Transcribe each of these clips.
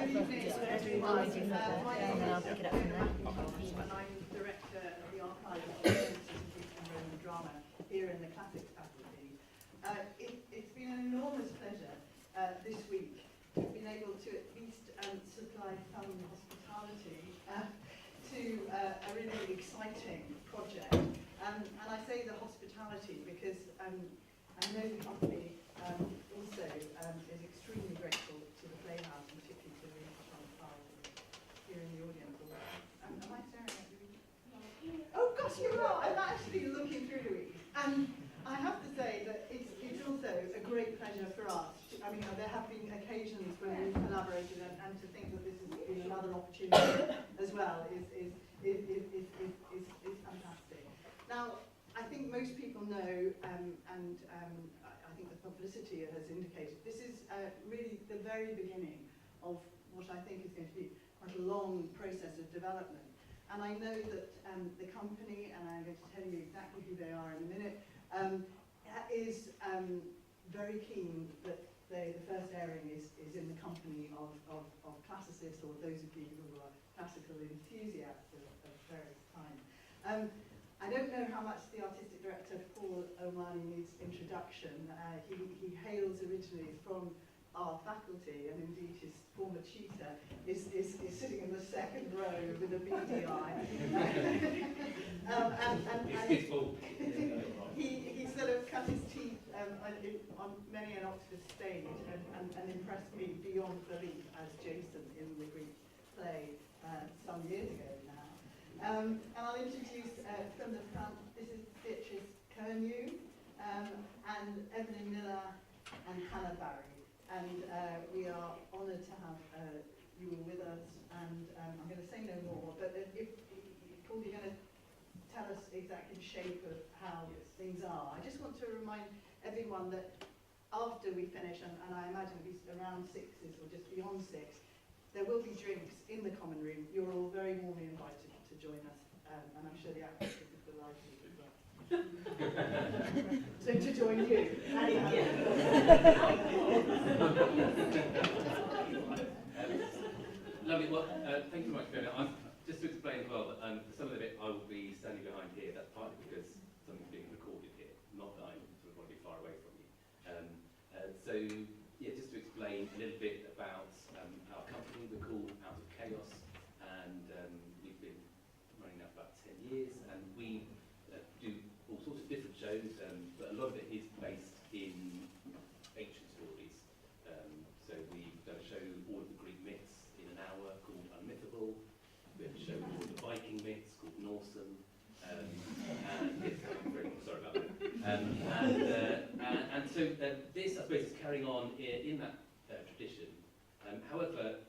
evening, everyone. My name is and then I'll pick it up from there. and I'm Director of the Archive of Contemporary and Roman Drama here in the Classics Faculty. It's been an enormous pleasure this week to have been able to at least supply some hospitality to a really exciting project. And I say the hospitality because I know the company also is extremely grateful to the Playhouse, and particularly to the here in the audience. Am I staring at you? Oh gosh, you are! I'm actually looking through Louise. And I have to say that it's also a great pleasure for us. I mean, there have been occasions when we've collaborated, and to think that this has been another opportunity as well is fantastic. Now, I think most people know, and I think the publicity has indicated, this is really the very beginning of what I think is going to be quite a long process of development. And I know that the company, and I'm going to tell you exactly who they are in a minute, is very keen that the first airing is in the company of classicists, or those of you who are classical enthusiasts of various kinds. I don't know how much the artistic director, Paul O'Malley, needs introduction. He hails originally from our faculty, and indeed his former tutor is sitting in the second row with a beady eye. He sort of cut his teeth on many an Oxford stage and impressed me beyond belief as Jason in the Greek play some years ago now. And I'll introduce from the front, this is Beatrice Kernew, and Evelyn Miller and Hannah Barry. And we are honoured to have you all with us, and I'm going to say no more, but if Paul, you're going to tell us exactly the shape of how things are. I just want to remind everyone that after we finish, and I imagine it'll be around 6s or just beyond 6, there will be drinks in the common room. You're all very warmly invited to join us, and I'm sure the actors will be delighted as well. So to join you. Lovely. Well, thank you very much, Fiona. Just to explain as well that some of the bit I will be standing behind here. That's partly because something's being recorded here, not that I sort of want to be far away from you. So yeah, just to explain a little bit about our company. We're called Out of Chaos, and we've been running now for about 10 years, and we do all sorts of different shows, but a lot of it is based in ancient stories. So we've done a show, all of the Greek myths in an hour, called Unmythable. We have a show called the Viking myths, called Norsen. And yes, I'm very sorry about that. And so this, I suppose, is carrying on in that tradition. However,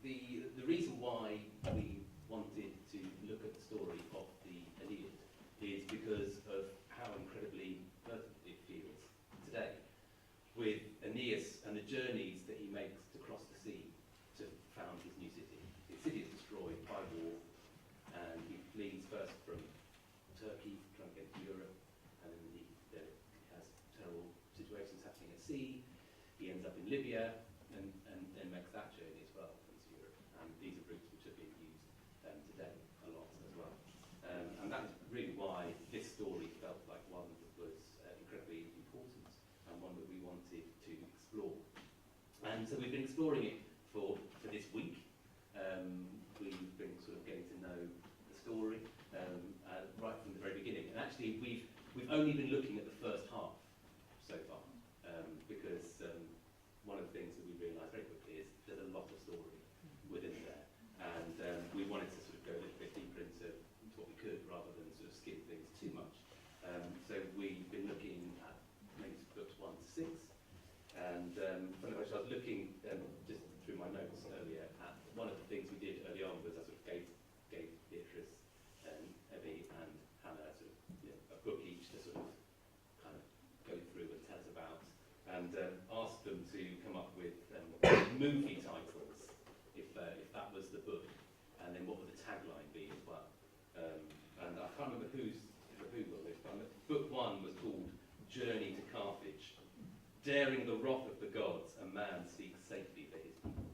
the reason why we wanted to look at the story of the Aeneid is because of how incredibly pertinent it feels today, with Aeneas and the journeys that he makes to cross the sea to found his new city. His city is destroyed by war, and he flees first from Turkey, trying to get to Europe, and then he has terrible situations happening at sea. He ends up in Libya, and then makes that journey as well into Europe. And these are routes which are being used today a lot as well. And that's really why this story felt like one that was incredibly important, and one that we wanted to explore. And so we've been exploring it for this week. We've been sort of getting to know the story right from the very beginning. And actually, we've only been looking at the first half so far, because one of the things that we realised very quickly is there's a lot of story within there, and we wanted to sort of go a little bit deeper into what we could, rather than sort of skim things too much. So we've been looking at maybe books 1 to 6, and funny enough, I was looking just through my notes earlier at one of the things we did early on was I sort of gave Beatrice, Evie and Hannah sort of a book each to sort of kind of go through and tell us about, and asked them to come up with movie titles if that was the book, and then what would the tagline be as well. And I can't remember who got this, but book 1 was called Journey to Carthage. Daring the wrath of the gods, a man seeks safety for his people.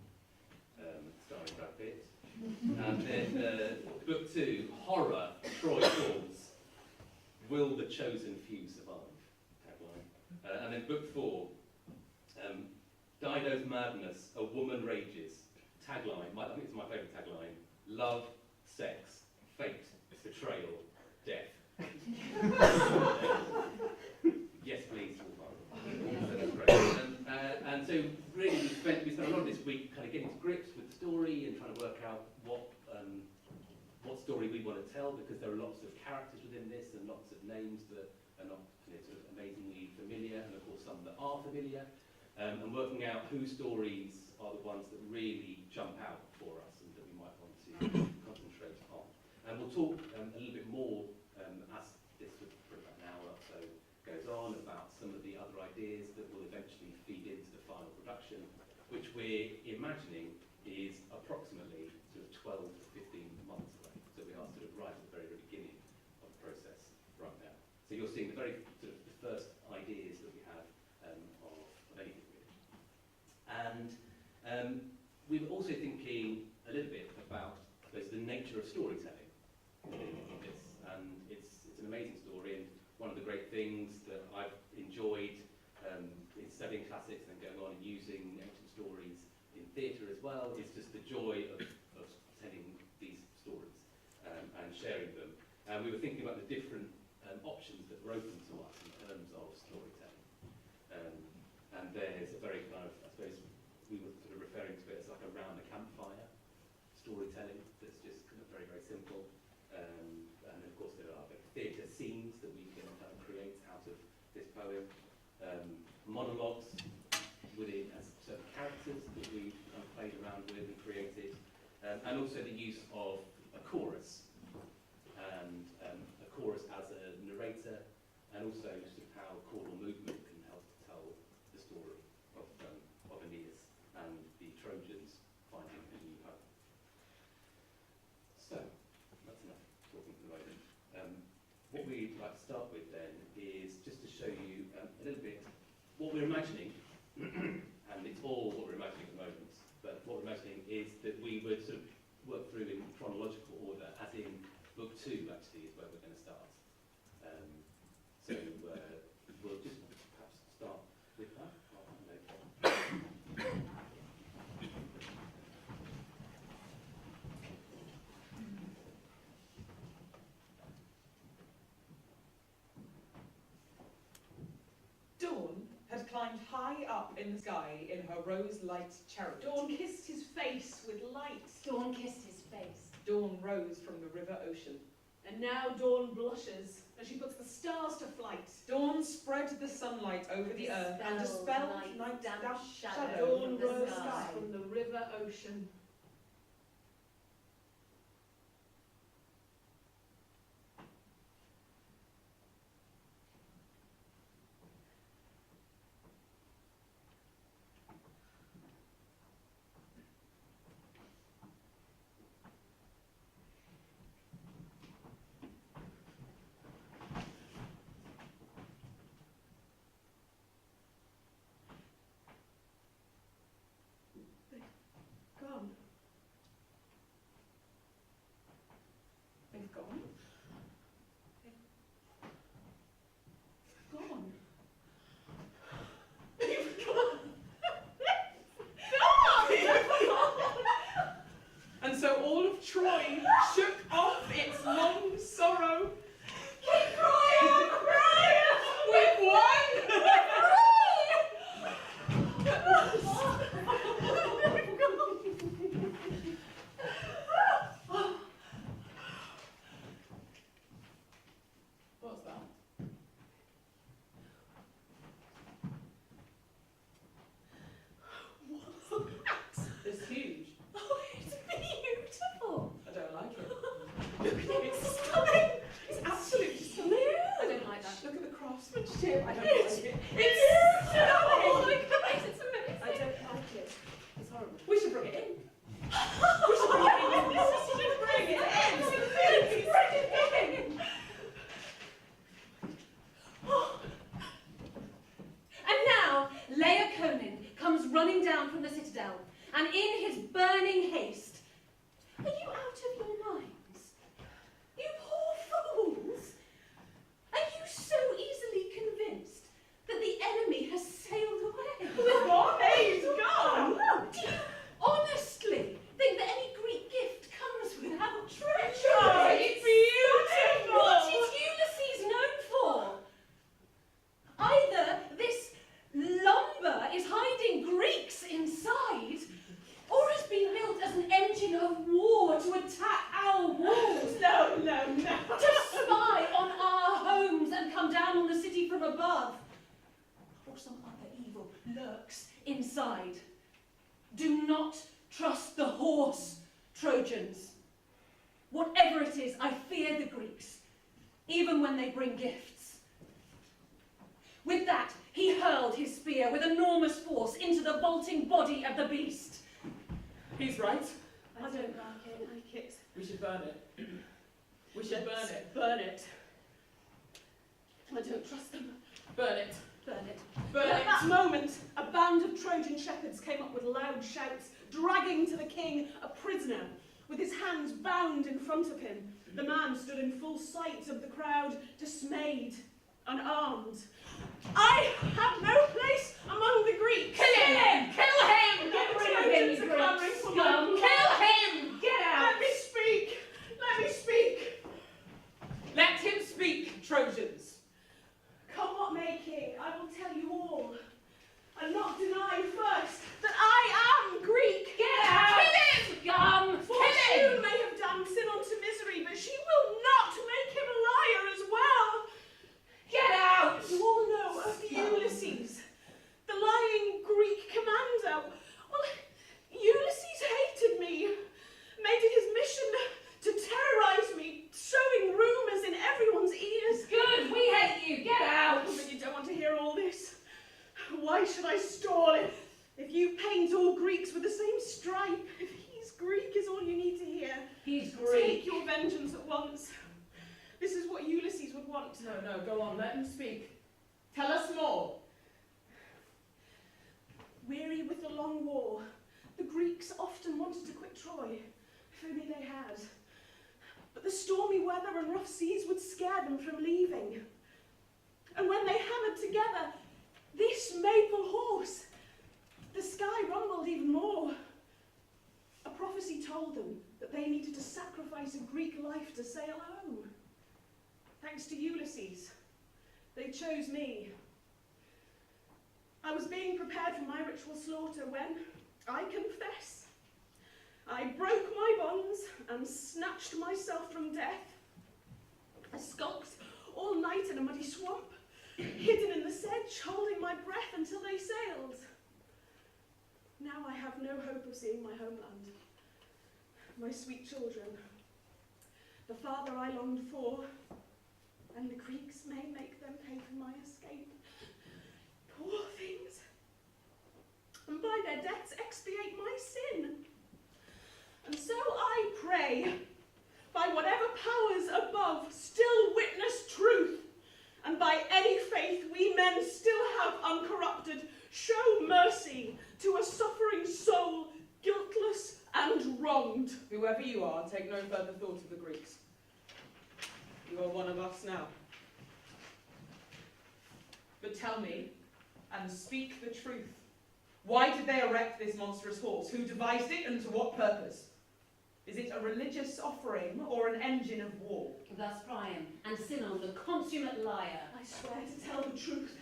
And then book 2, horror, Troy falls. Will the chosen few survive? Tagline. And then book 4, Dido's madness, a woman rages. Tagline, I think it's my favourite tagline. Love, sex, fate, betrayal, death. Yes, please. So that's great. And so really we spent a lot of this week kind of getting to grips with the story and trying to work out what story we want to tell, because there are lots of characters within this and lots of names that are not sort of amazingly familiar, and of course some that are familiar, and working out whose stories are the ones that really jump out for us and that we might want to concentrate on. And we'll talk a little bit more as this sort of for about an hour or so goes on about some of the other ideas that will eventually feed into the final production, which we're imagining is approximately sort of 12 to 15 months away. So we are sort of right at the very, very beginning of the process right now. So you're seeing the very sort of the first ideas that we have of anything really. And we were also thinking a little bit about, I suppose, the nature of storytelling in this. And it's an amazing story, and one of the great things that I've enjoyed in studying classics and going on and using ancient stories in theatre as well is just the joy of telling these stories and sharing them. And we were thinking about the different options that were open to us in terms of storytelling. And there's a very kind of, I suppose, we were sort of referring to it as like around the campfire storytelling that's just kind of very, very simple. And of course there are theatre scenes that we can kind of create out of this poem. Monologues within as certain characters that we kind of played around with and created. And also the use of a chorus. And a chorus as a narrator, and also sort of how choral movement can help to tell the story of Aeneid and the Trojans finding a new home. So, that's enough talking for the moment. What we'd like to start with then is just to show you a little bit what we're imagining, and it's all what we're imagining at the moment, but what we're imagining is that we would sort of work through in chronological order, as in book 2 actually is where we're going to start. So we'll just perhaps start with that. Dawn had climbed high up in the sky in her rose-light chariot. Dawn kissed his face with light. Dawn kissed his face. Dawn rose from the river ocean. And now Dawn blushes as she puts the stars to flight. Dawn spread the sunlight over the earth and dispelled night's damp shadow Dawn from the rose sky. from the river ocean. Gone. of war to attack our walls. No. To spy on our homes and come down on the city from above. Or some other evil lurks inside. Do not trust the horse, Trojans. Whatever it is, I fear the Greeks, even when they bring gifts. With that, he hurled his spear with enormous force into the vaulting body of the beast. He's right. I don't like it. We should burn it. We should burn it. Burn it. I don't trust them. Burn it. Burn it. Burn At it. that moment, a band of Trojan shepherds came up with loud shouts, dragging to the king a prisoner, with his hands bound in front of him. The man stood in full sight of the crowd, dismayed, unarmed. I have no place among the Greeks. Kill him! Kill him! Get rid of Trojans him, are clamouring Greek for scum. my- Kill him! Get out! Let me speak. Let him speak, Trojans. Come what may, king, I will tell you all. And not deny first that I am Greek. Get out! Kill him! Scum! him! Fortune may have damned sin unto misery, but she will not make him a liar as well. Get out! You all know of Ulysses, the lying Greek commander. Well, Ulysses hated me, made it his mission to terrorize me, sowing rumors in everyone's ears. Good, we hate you. Get out! But you don't want to hear all this. Why should I stall if you paint all Greeks with the same stripe? If he's Greek is all you need to hear. He's Take your vengeance at once. This is what Ulysses would want. No, go on, let him speak. Tell us more. Weary with the long war, the Greeks often wanted to quit Troy, if only they had. But the stormy weather and rough seas would scare them from leaving. And when they hammered together this maple horse, the sky rumbled even more. A prophecy told them that they needed to sacrifice a Greek life to sail home. Thanks to Ulysses, they chose me. I was being prepared for my ritual slaughter when, I confess, I broke my bonds and snatched myself from death. I skulked all night in a muddy swamp, hidden in the sedge, holding my breath until they sailed. Now I have no hope of seeing my homeland, my sweet children, the father I longed for, and the Greeks may make them pay for my escape. Poor things. And by their deaths expiate my sin. And so I pray, by whatever powers above still witness truth, and by any faith we men still have uncorrupted, show mercy to a suffering soul, guiltless and wronged. Whoever you are, take no further thought of the Greeks. You are one of us now. But tell me, and speak the truth. Why did they erect this monstrous horse? Who devised it and to what purpose? Is it a religious offering or an engine of war? Thus Priam and Sinon, the consummate liar. I swear to tell the truth,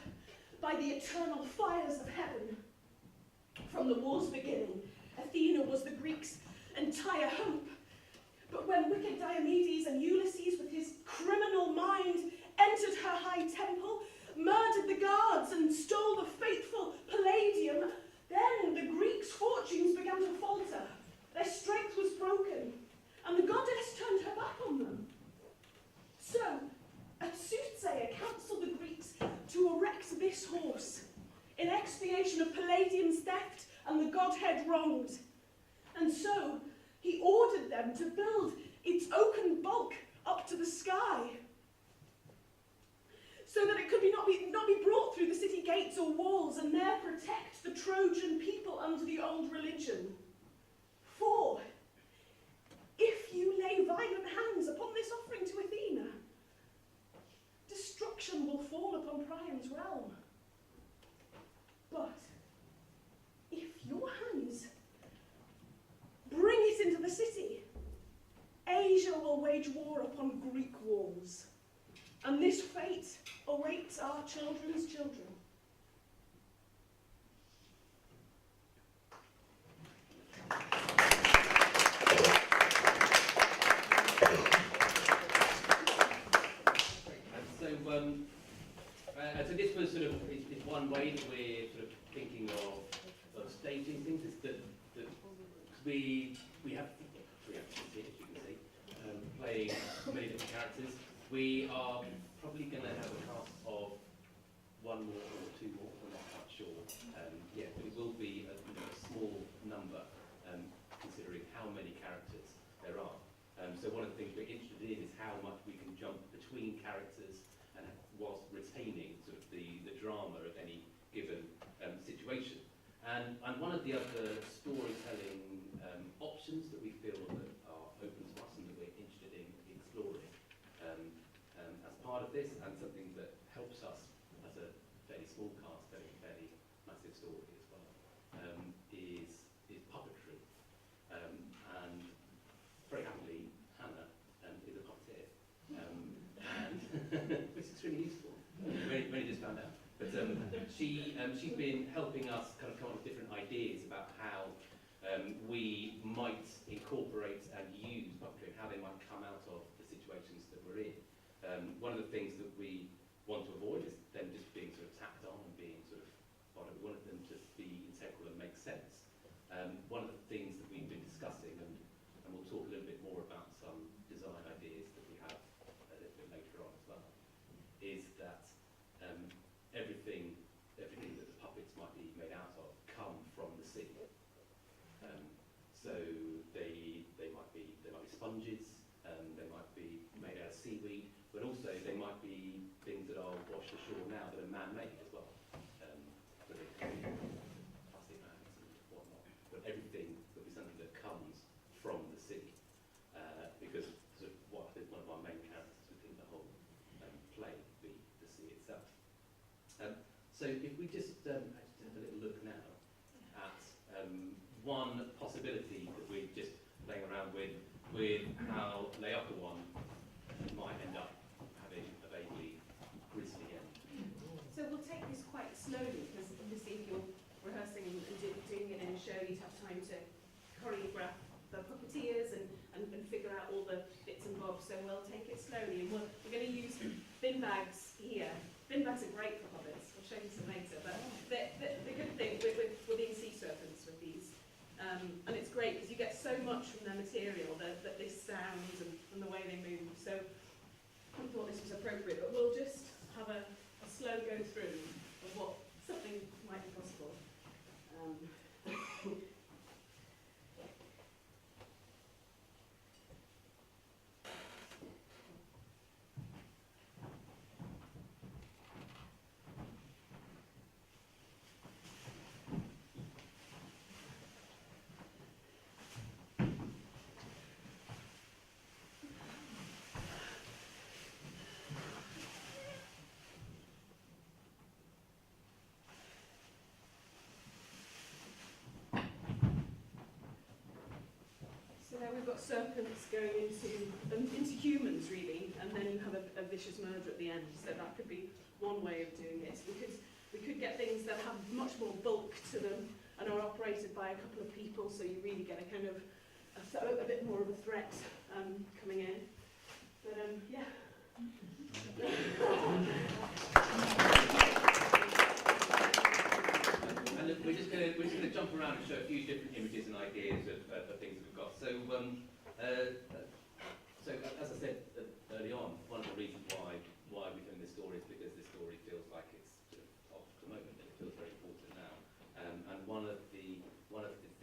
by the eternal fires of heaven. From the war's beginning, Athena was the Greeks' entire hope. But when wicked Diomedes and Ulysses, with his criminal mind, entered her high temple, murdered the guards and stole the faithful Palladium, then the Greeks' fortunes began to falter. Their strength was broken, and the goddess turned her back on them. So, a soothsayer counselled the Greeks to erect this horse in expiation of Palladium's theft and the godhead wronged. And so, he ordered them to build its oaken bulk up to the sky, so that it could not be brought through the city gates or walls, and there protect the Trojan people under the old religion. For if you lay violent hands upon this offering to Athena, destruction will fall upon Priam's realm. But if your hands bring it into the city, Asia will wage war upon Greek walls, and this fate awaits our children's children. one way that we're sort of thinking of staging things is that we have 3 actors here, as you can see, playing many different characters. We are probably going to have a cast of 1 more or 2 more, we're not quite sure yet, but it will be a small number, considering how many characters there are. So one of the things we're interested in is how much we can jump between characters and whilst retaining sort of the drama of any given situation. And one of the other storytelling options that we feel that are open to us and that we're interested in exploring as part of this, and something that helps us as a fairly small cast, fairly massive story as well, is puppetry. And very happily, Hannah is a puppeteer, and which is extremely useful. We only just found out. But she's been helping us kind of come up with different ideas about how we might incorporate and use puppetry, and how they might come out of the situations that we're in. One of the things that we want to avoid is them just being sort of tacked on and being sort of, we wanted them to be integral and make sense. One of the things that we've been discussing, and we'll talk a little bit more about some design ideas that we have a little bit later on as well, is that everything that the puppets might be made out of come from the sea. So they might be sponges, they might be made out of seaweed, but also they might be things that are washed ashore now that are man-made as well. So they can be plastic bags and whatnot, but everything will be something that comes from the sea, because sort of one of our main characters within the whole play will be the sea itself. So if we just have a little look now at one possibility that we're just playing around with how Laocoon might end up having a vaguely grisly end. So we'll take this quite slowly, because obviously if you're rehearsing and doing it in a show, you'd have time to choreograph the puppeteers and figure out all the bits and bobs. So we'll take it slowly, and we're going to use bin bags here. Bin bags are great for puppets. We'll show you some later. But the good thing, we're being sea serpents with these. And it's great because you get so much from their material, that this sounds and the way they move. So I thought this was appropriate, but we'll just have a slow go through of what something might be possible. So there we've got serpents going into humans, really, and then you have a vicious murder at the end. So that could be one way of doing it. We could get things that have much more bulk to them and are operated by a couple of people, so you really get a kind of a bit more of a threat coming in. But yeah. And look, we're just going to jump around and show a few different images and ideas of things that we've got. So, so as I said early on, one of the reasons why we're doing this story is because this story feels like it's sort of off the moment, and it feels very important now. And one of the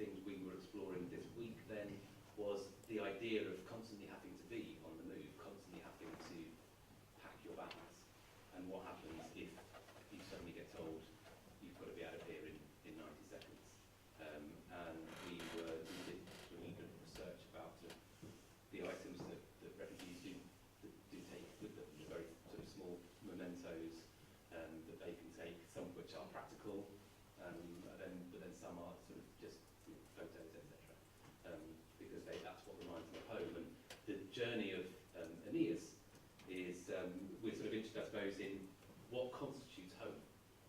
things we were exploring this week then was the idea of constantly having to be on the move, constantly having to pack your bags, and what happens if you suddenly get told you've got to be out of here in 90 seconds. And we did really good research about the items that refugees do take with them, the very sort of small mementos that they can take, some of which are practical, but then some are sort of just photos, etc. Because that's what reminds them of home. And the journey of Aeneid is we're sort of interested, I suppose, in what constitutes home.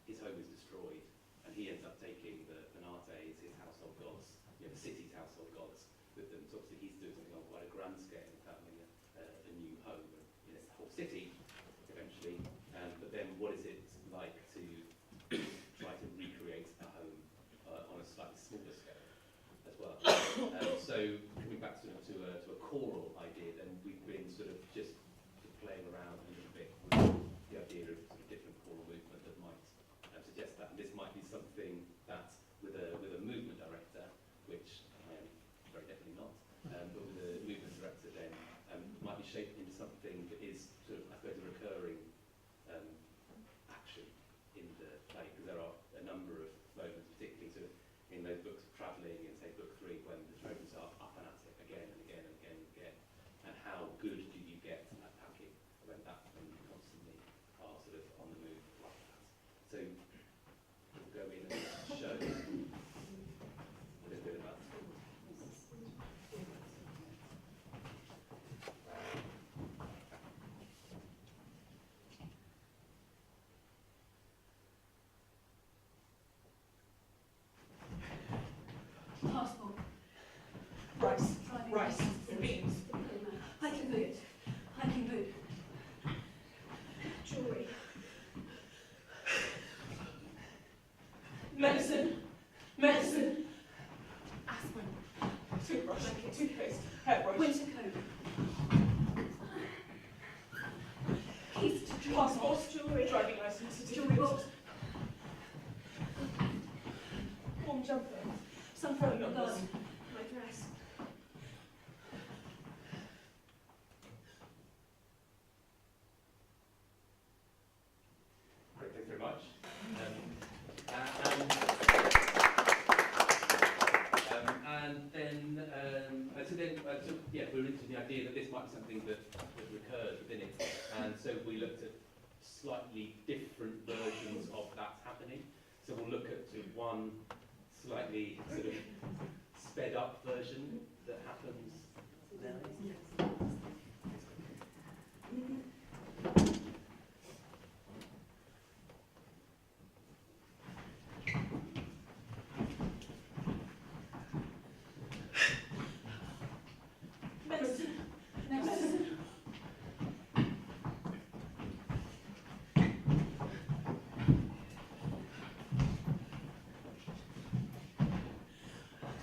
His home is destroyed, and he ends up taking the Penates, his household gods, the city's household gods, with them. So obviously he's doing something on quite a grand scale, having a new home in a whole city, eventually. But then what is it like to so coming back to a choral idea, then we've been sort of just playing around a little bit with the idea of sort of different choral movement that might suggest that. And this might be something that, with a movement director, which I am very definitely not, but with a movement director, then might be shaped into something that is sort of, I suppose, a recurring action in the play, because there are a number of moments, particularly sort of in those books of travelling, in say book 3, when the Trojans are up and at it again and again and again and again, and how good do you get at packing when you constantly are sort of on the move like that. So we'll go in and show a little bit about Passport. Rice. Driving Rice. license. Beans. Hiking boot. Hiking boot. Jewellery. Medicine. Medicine. Aspirin. Toothbrush. Toothpaste. Hairbrush. Winter coat. Keys to drink. Passport. Jewellery. Driving license. Jewellery box. Warm jumper. Some from the garden. My dress. Great, thanks very much. We're into the idea that this might be something that recurs within it, and so we looked at slightly different versions of that happening. So we'll look at sort of one slightly sort of sped up version that happens now. Medicine. Medicine.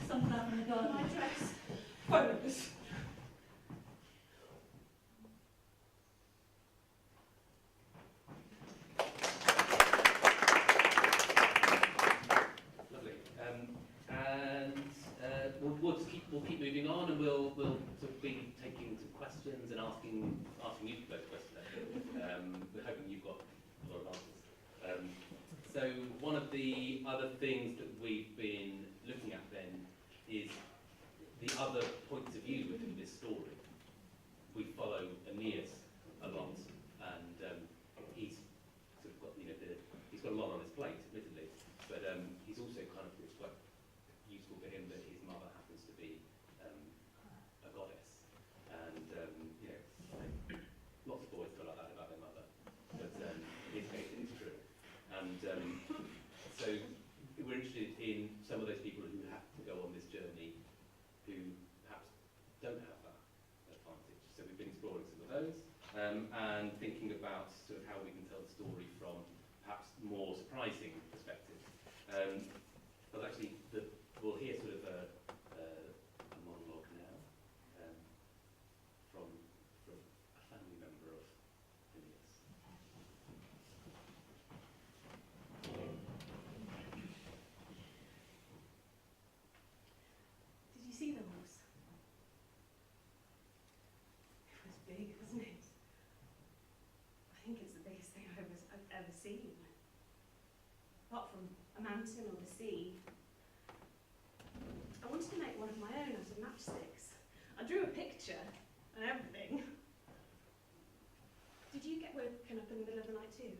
Sunflower from the garden. My dress. Phone numbers. Lovely. We'll keep moving on, and we'll sort of be taking some questions and asking you those questions. We're hoping you've got a lot of answers. So one of the other things that we've been looking at then is the other points of view within this story. We follow Aeneas a lot, and he's sort of got he's got a lot on his plate, admittedly, but he's also it's quite useful for him that his mother happens to be a goddess, and lots of boys feel like that about their mother, but in his case it is true, and so we're interested in some of those people who have to go on this journey who perhaps don't have that advantage. So we've been exploring some of those and thinking about sort of how we can tell the story from perhaps more surprising perspectives. But actually, we'll hear sort of a monologue now from a family member of Aeneas. Did you see the horse? It was big, wasn't it? I think it's the biggest thing I've ever seen. Apart from a mountain or the sea. I wanted to make one of my own out of matchsticks. I drew a picture and everything. Did you get woken up in the middle of the night too?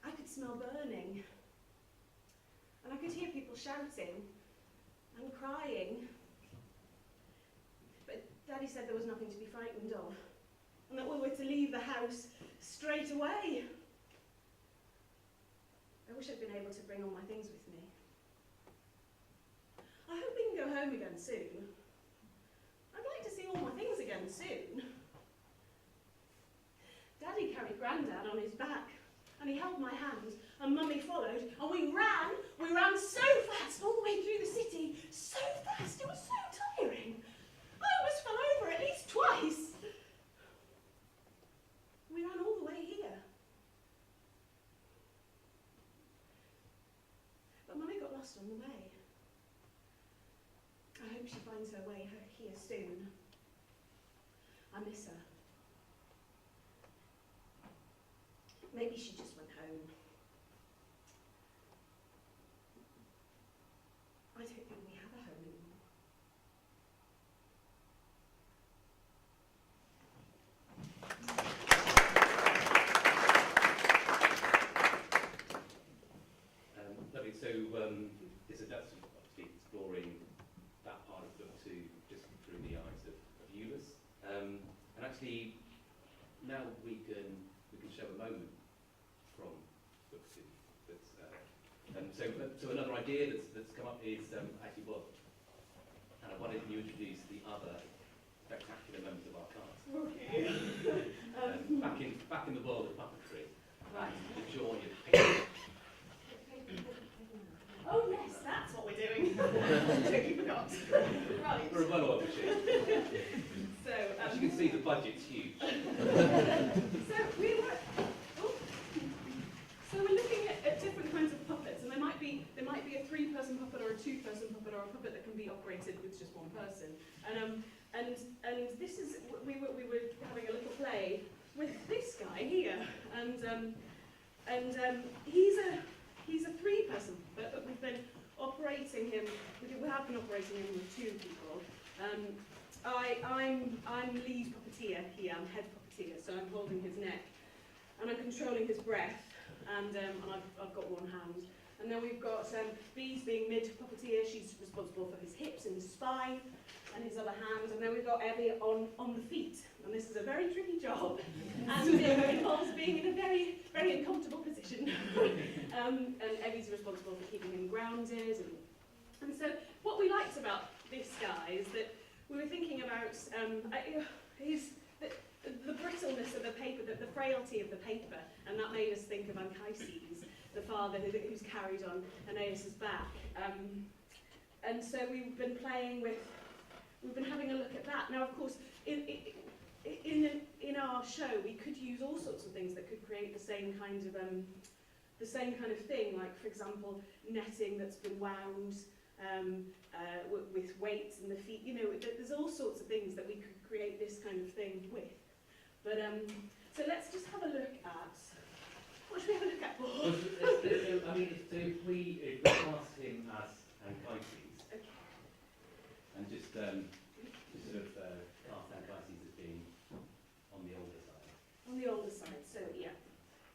I could smell burning. And I could hear people shouting and crying. But Daddy said there was nothing to be frightened of, and that we were to leave the house straight away. I wish I'd been able to bring all my things with me. I hope we can go home again soon. I'd like to see all my things again soon. Daddy carried Grandad on his back, and he held my hand, and Mummy followed, and we ran so fast all the way through the city, so fast, it was so tiring. I almost fell over at least twice. We ran all the way here. But Mummy got lost on the way. I hope she finds her way here soon. I miss her. Maybe she just went home. I don't think we have a home anymore. Lovely. So that's obviously exploring that part of the book too, just through the eyes of Euless. And actually, now we can show a moment from book two. So another idea that's come up is actually what why don't you introduce the other spectacular members of our cast? Okay. Back in the world of puppetry, Right. the joy of painting. Oh yes, that's what we're doing. Totally forgot. Right. We're a well-oiled machine. So, As you can see, the budget's huge. so we're looking at different kinds of puppets, and there might be a 3-person puppet or a 2-person puppet or a puppet that can be operated with just one person. And this is we were having a little play with this guy here, and he's a 3-person puppet, but we've been operating him. We have been operating him with 2 people. I'm lead puppeteer here. I'm head puppeteer, so I'm holding his neck, and I'm controlling his breath, and I've got one hand. And then we've got Bees being mid puppeteer. She's responsible for his hips and his spine, and his other hand. And then we've got Evie on the feet, and this is a very tricky job, and it involves being in a very, very uncomfortable position. And Evie's responsible for keeping him grounded. And so what we liked about this guy is that we were thinking about the brittleness of the paper, the frailty of the paper, and that made us think of Anchises, the father who's carried on Aeneas's back. And so we've been having a look at that. Now, of course, in our show, we could use all sorts of things that could create the same kind of thing, like, for example, netting that's been wound with weights in the feet. You know, there's all sorts of things that we could create this kind of thing with. But so let's just have a look at. What should we have a look at? I mean, so if we cast him as Anchises, Okay. and just sort of cast Anchises as being on the older side. On the older side, so yeah.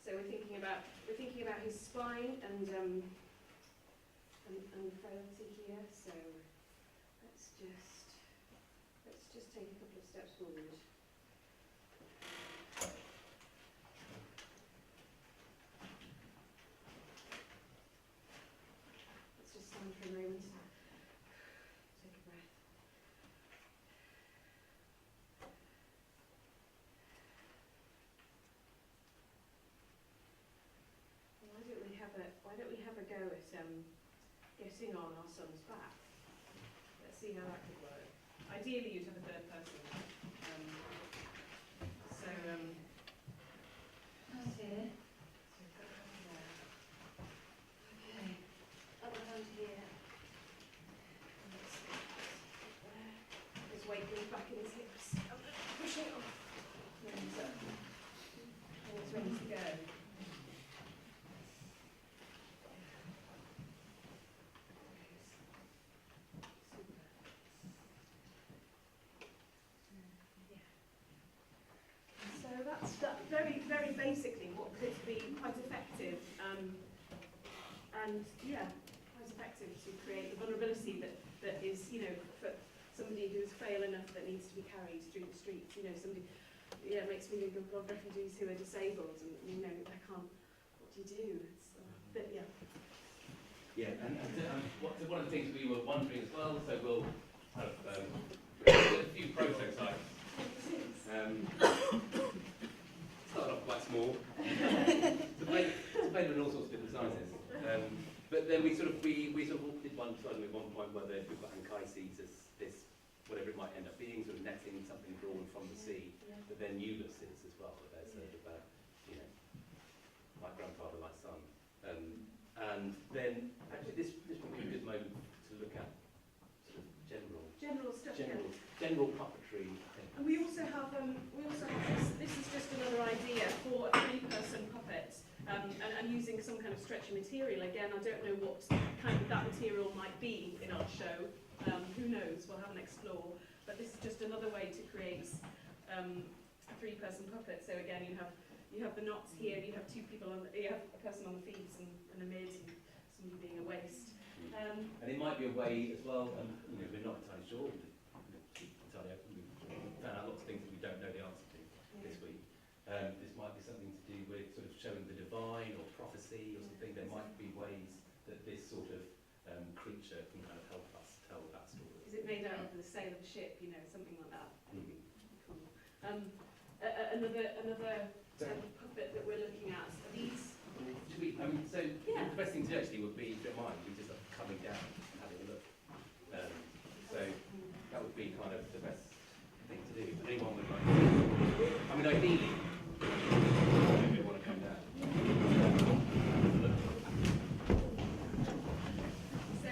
So we're thinking about his spine and frailty here. So let's just take a couple of steps forward. Let's just stand for a moment. Take a breath. Why don't we have a go at getting on our son's back? Let's see how that could work. Ideally, you'd have a 3rd person. That's here. So put that there. Okay. Other hand here. And let's see. There. His weight goes back in his hips. I'm going to push it off. And it's ready to go. So that's very, very basically what could be quite effective, and yeah, quite effective to create the vulnerability that is, you know, for somebody who's frail enough that needs to be carried through the streets. You know, somebody, yeah, it makes me think of refugees who are disabled, and you know, they can't. What do you do? It's but yeah. Yeah, and one of the things we were wondering as well, so we'll kind of a few prototypes. Started off quite small. It's available in all sorts of different sizes. starting with one point where we've got anchises as this, whatever it might end up being, sort of netting something drawn from the sea, but then Ulysses as well, that they're sort of, you know, like grandfather, like son. And then, actually, this would be a good moment to look at sort of General stuff. Yeah. general puppetry things. And we also have this is just another idea for a 3-person puppet, and using some kind of stretchy material. Again, I don't know what kind of that material might be in our show. Who knows? We'll have an explore. But this is just another way to create a 3-person puppet. So again, you have the knots here. You have 2 people you have a person on the feet and a mid, and somebody being a waist. And it might be a way as well, you know, we're not entirely sure, entirely open, we found out lots of things that we don't know the answer to this week. This might be something to do with sort of showing the divine or prophecy or something. There might be ways that this sort of creature can kind of help us tell that story. Is it made out of the sail of a ship? You know, something like that. Mm-hmm. Cool. Another puppet that we're looking at are these. Should we, so Yeah. the best thing to do actually would be, if you don't mind, we just coming down and having a look. So that would be kind of the best thing to do. If anyone would like to, I mean, ideally, if you want to come down. So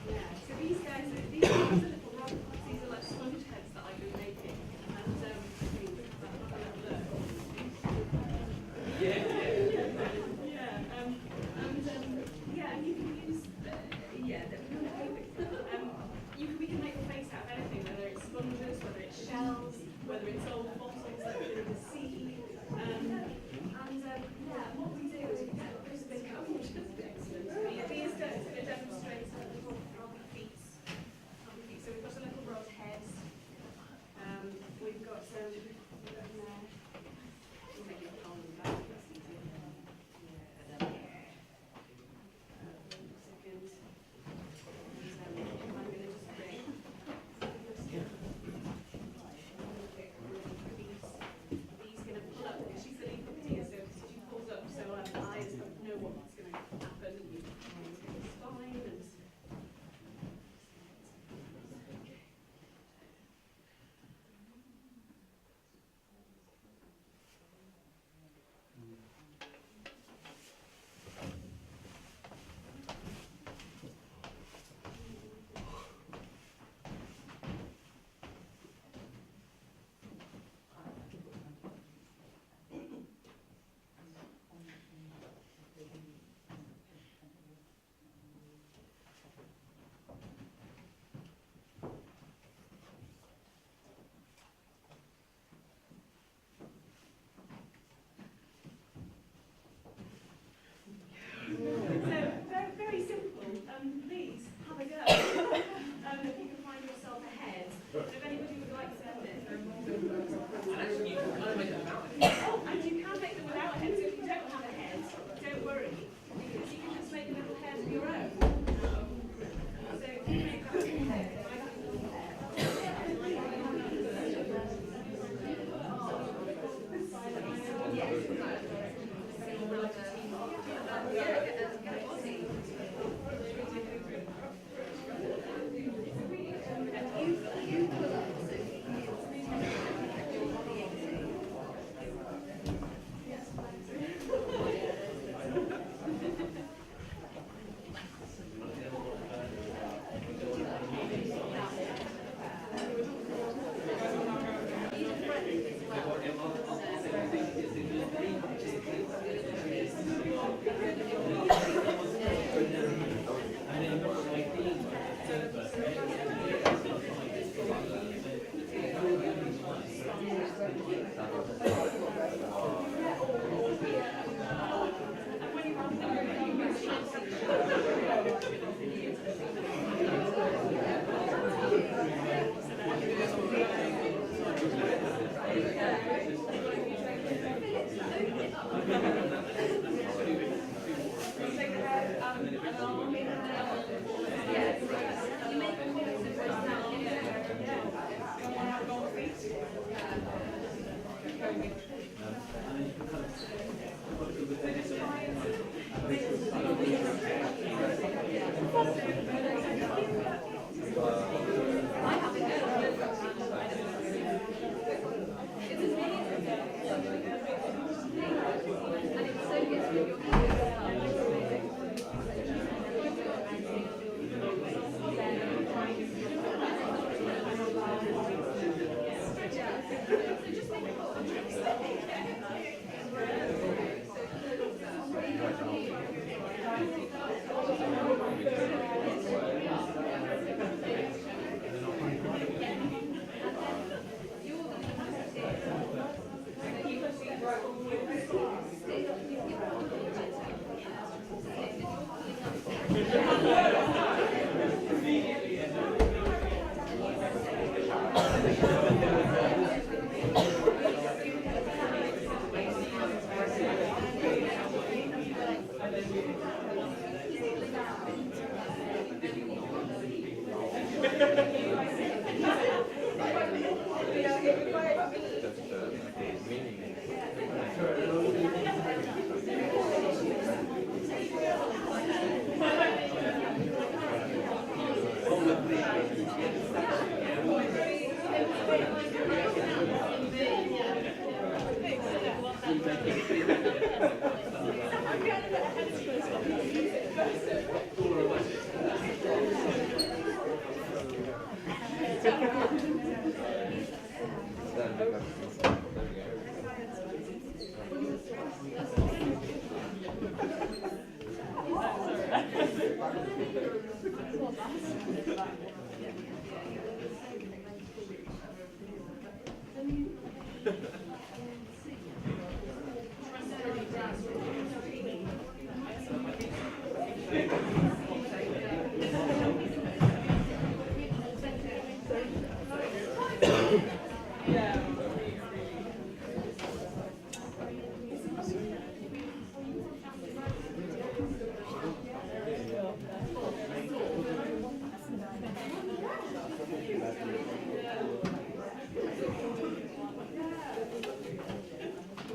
yeah, so these guys these are little rock pups. These are like sponge heads that I've been making, and have a little look. Yeah. And you can use, we can make a face out of anything, whether it's sponges, whether it's shells, whether it's old bottles that have been in the sea. What we do is we get this big cup, which is excellent. These guys are going to demonstrate our feet. So we've got a little rod head. We've got some there. We'll make it on the back, that's easier.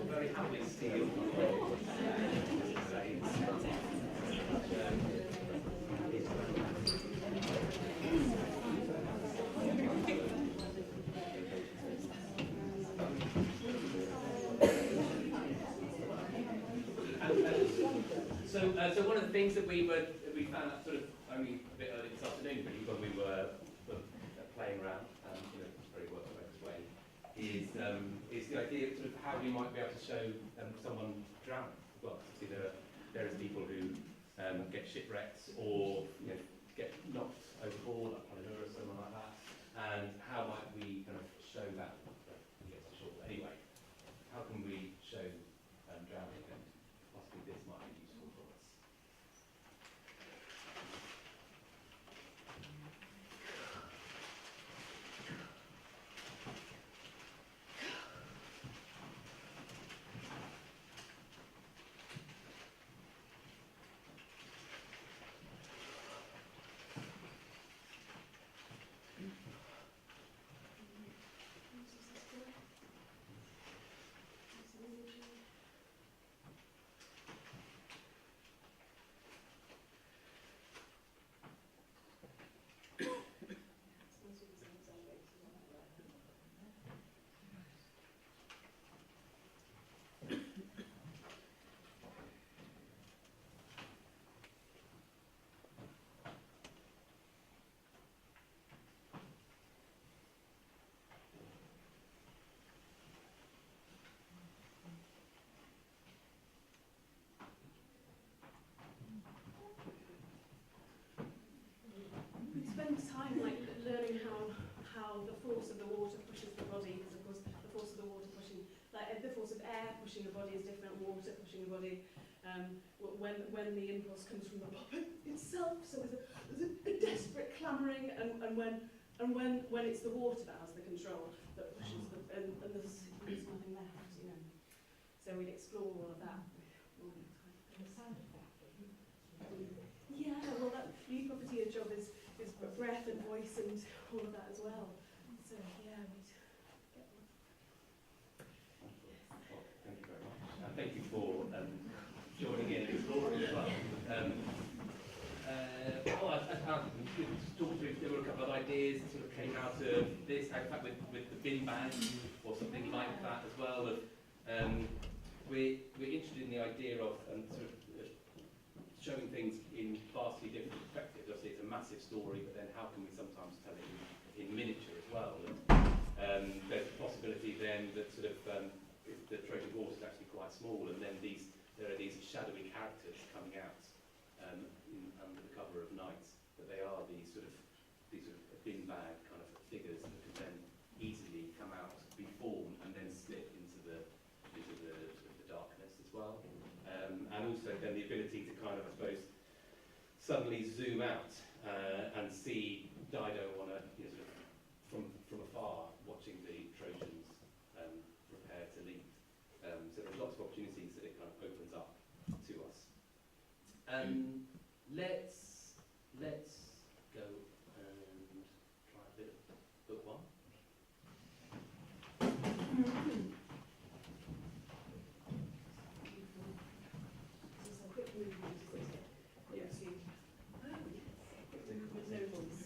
Very happily steal. So one of the things that we found out sort of only a bit early this afternoon, really, when we were playing around, very well-focused way, is the idea of sort of how we might be able to show someone drowning as well. See, there is people who get shipwrecked or get knocked overboard, like Polynura or someone like that, and how might we kind of show that? Gets short. Anyway, how can we show drowning, and possibly this might be useful for us. We spend time like learning how the force of the water pushes the body, because of course the force of the water pushing, like the force of air pushing a body is different, water pushing a body. When the impulse comes from the puppet itself, so there's a desperate clamouring, and when it's the water that has the control that pushes the, and there's nothing left, So we'd explore all of that. Yeah, well, that lead puppeteer job is breath and voice and all of that as well. So yeah, we'd get one. Well, thank you very much. And thank you for joining in and exploring as well. There were a couple of ideas that sort of came out of this, in fact with the bin bag or something like that as well. We're interested in the idea of sort of showing things in vastly different perspectives. Obviously it's a massive story, but then how can we sometimes tell it in miniature as well? And there's a possibility then that sort of the Trojan horse is actually quite small, and then there are these shadowy characters coming out under the cover of night, but they are these sort of bin bag kind of figures that can then easily come out, be formed, and then slip into the darkness as well. And also then the ability to kind of, I suppose, suddenly zoom out and see Dido on a sort of from afar, watching the Trojans prepare to lead. So there's lots of opportunities that it kind of opens up to us. Let's go and try a bit of book one. Just a quick movement, isn't it? Yes. Quick movement, no voice.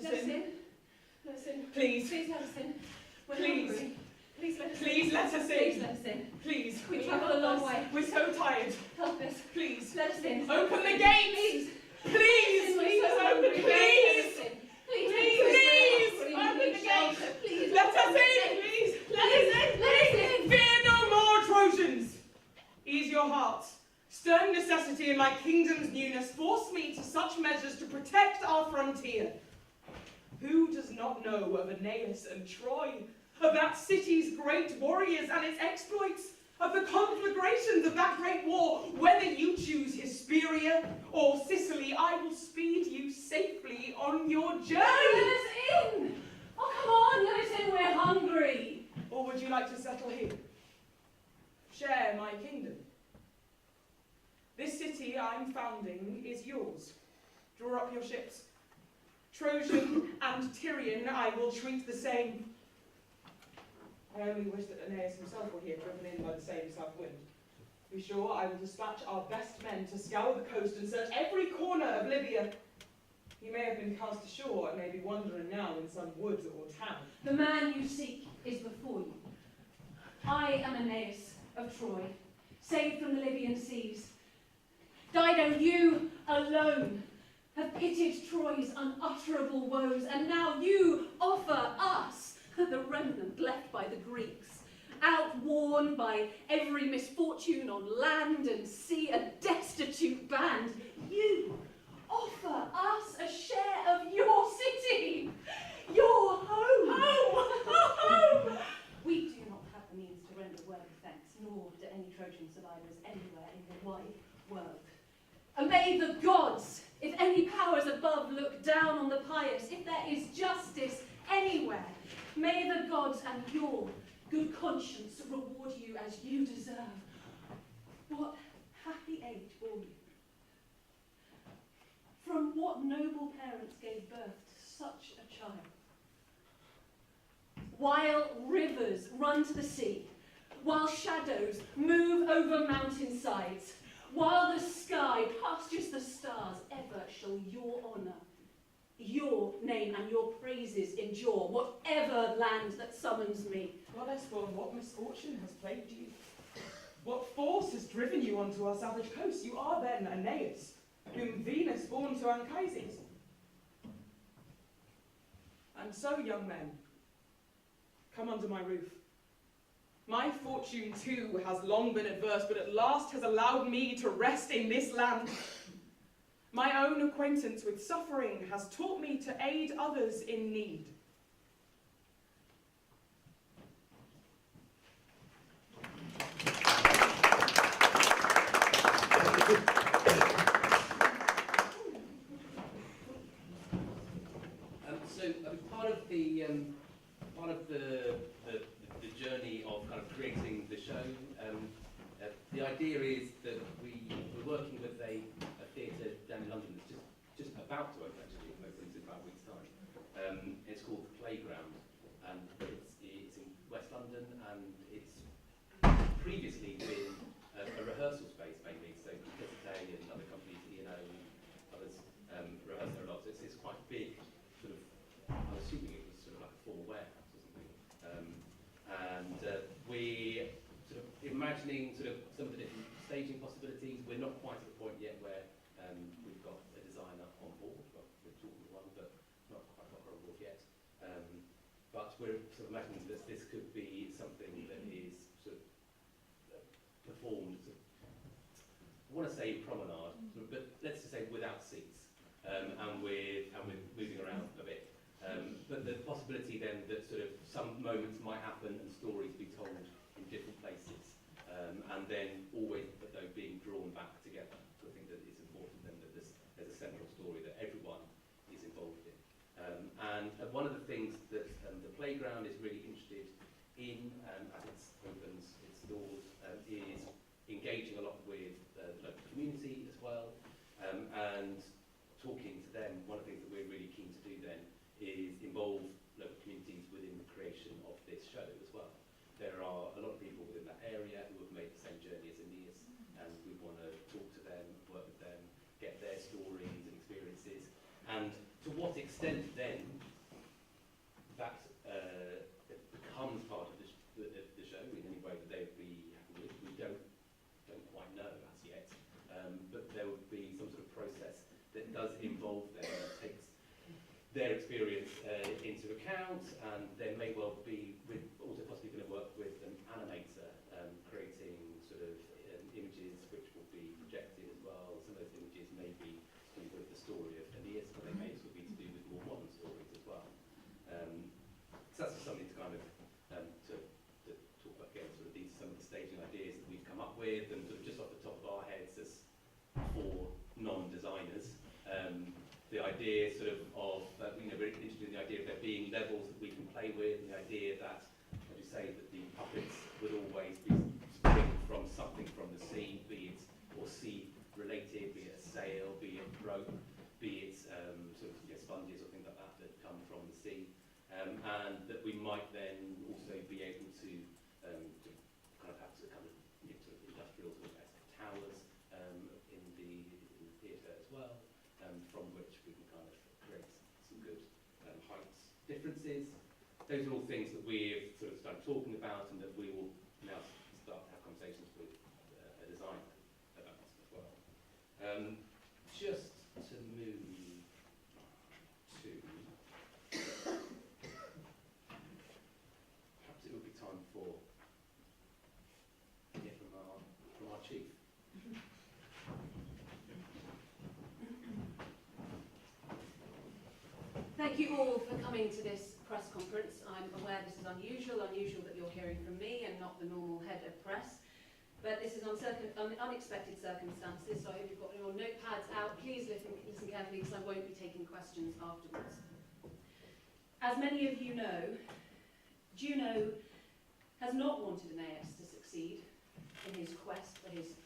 let us Let us in. in. Let us in. Please. Please let us in. We're Please. hungry. Please let us in. Please let us Please in. let us in. Please. We Will you travel a help long us? way. We're so tired. Help us. Please. Let us in. Open the gates. Please. Please. Please, Please so open. hungry. Please. Let us in. Please. Please. Please. We're Open hungry. the Shelter. gates. Please. Let us in. Please. Let us in. Let us in. Fear no more, Trojans. Ease your hearts. Stern necessity and my kingdom's newness force me to such measures to protect our frontier. Who does not know of Aeneas and Troy, of that city's great warriors and its exploits, of the conflagrations of that great war? Whether you choose Hesperia or Sicily, I will speed you safely on your journey. Let us in. Oh, come on. Let us in. We're hungry. Or would you like to settle here? Share my kingdom. This city I'm founding is yours. Draw up your ships. Trojan and Tyrian I will treat the same. I only wish that Aeneas himself were here, driven in by the same south wind. Be sure I will dispatch our best men to scour the coast and search every corner of Libya. He may have been cast ashore and may be wandering now in some wood or town. The man you seek is before you. I am Aeneas of Troy, saved from the Libyan seas. Dido, you alone have pitied Troy's unutterable woes, and now you offer us, the remnant left by the Greeks, outworn by every misfortune on land and sea, a destitute band. You offer us a share of your city, your home. Home! We do not have the means to render worthy thanks, nor do any Trojan survivors anywhere in the wide world. And may the gods, if any powers above, look down on the pious, if there is justice anywhere, may the gods and your good conscience reward you as you deserve. What happy age bore you? From what noble parents gave birth to such a child? While rivers run to the sea, while shadows move over mountainsides, while the sky pastures the stars, ever shall your honour, your name and your praises endure, whatever land that summons me. Goddess born, what misfortune has plagued you? What force has driven you onto our savage coast? You are then Aeneas, whom Venus born to Anchises. And so, young men, come under my roof. My fortune, too, has long been adverse, but at last has allowed me to rest in this land. My own acquaintance with suffering has taught me to aid others in need. Part of the journey of kind of creating the show, the idea is that we're working with a theatre down in London that's just about to open, actually, opens in about a week's time. It's called The Playground, and it's in West London, and it's previously been a rehearsal space mainly, so Day and other companies, others rehearse there a lot, so it's quite big, sort of, I'm assuming it was sort of like a former warehouse or something. We're sort of imagining sort of some of the different staging possibilities. We're not quite at the point yet where we've got a designer on board. Well, we're talking to one, but not quite got her on board yet. But we're sort of imagining that this could be something that is sort of performed, sort of, I want to say promenade, sort of, but let's just say without seats, and we're moving around a bit. But the possibility then that sort of some moments might happen and stories be told in different places, and then always though being drawn back together. So I think that it's important then that there's a central story that everyone is involved in. And one of the things that the Playground is really interested in, as it opens its doors, is engaging a lot with the local community as well, and talking to them. One of the things that we're really keen to do then is involve local communities within the creation of this show as well. There are a lot of people within that area who have made the same journey as Aeneas, and we want to talk to them, work with them, get their stories and experiences, and to what extent then designers. The idea sort of we're interested in the idea of there being levels that we can play with, and the idea that, as you say, that the puppets would always be picked from something from the sea, be it or sea related, be it a sail, be it rope, be it sponges or things like that that come from the sea, and that we might then also be able to kind of have sort of industrial sort of towers in the theatre as well, from which we can kind of create some good heights differences. Those are all things that we've sort of started talking about, and that we will now start to have conversations with a designer about as well. Just to move to, perhaps it would be time for hear from our chief. Thank you all for coming to this press conference. I'm aware this is unusual that you're hearing from me and not the normal head of press. But this is unexpected circumstances, so I hope you've got your notepads out. Please listen carefully, because I won't be taking questions afterwards. As many of you know, Juno has not wanted Aeneas to succeed in his quest for his